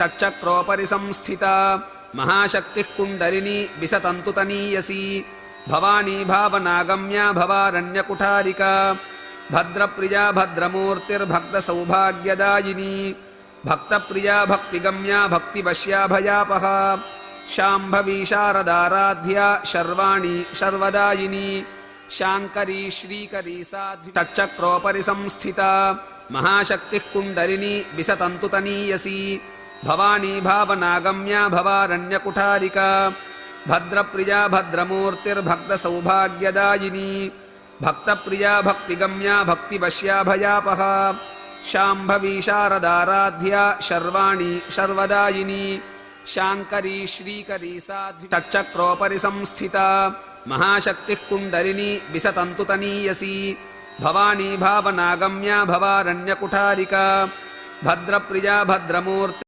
तच्चक्रोपरि संस्थिता महाशक्तिः कुण्डलिनी विसतन्तुतनीयसी भवानी भावनागम्या भवारण्यकुठारिका भद्रप्रिया भद्रमूर्तिर्भक्तसौभाग्यदायिनी भक्तप्रिया भक्तिगम्या भक्तिवश्या भयापहा शाम्भवी शारदाराध्या शर्वाणी शर्वदायिनी शाङ्करी श्रीकरी साध्वी तच्चक्रोपरि संस्थिता महाशक्तिः कुण्डलिनी विसतन्तुतनीयसी भवानी भावनागम्या भवारण्यकुठारिका भद्रप्रिया भद्रमूर्तिर्भक्तसौभाग्यदायिनी भक्तप्रिया भक्तिगम्या भक्तिवश्या भयापहा शाम्भवी शारदाराध्या शर्वाणी शर्वदायिनी शाङ्करी श्रीकरी साध्वी तच्चक्रोपरि संस्थिता महाशक्तिः कुण्डलिनी विसतन्तुतनीयसी भवानी भावनागम्या भवारण्यकुठारिका भद्रप्रिया भद्रमूर्ति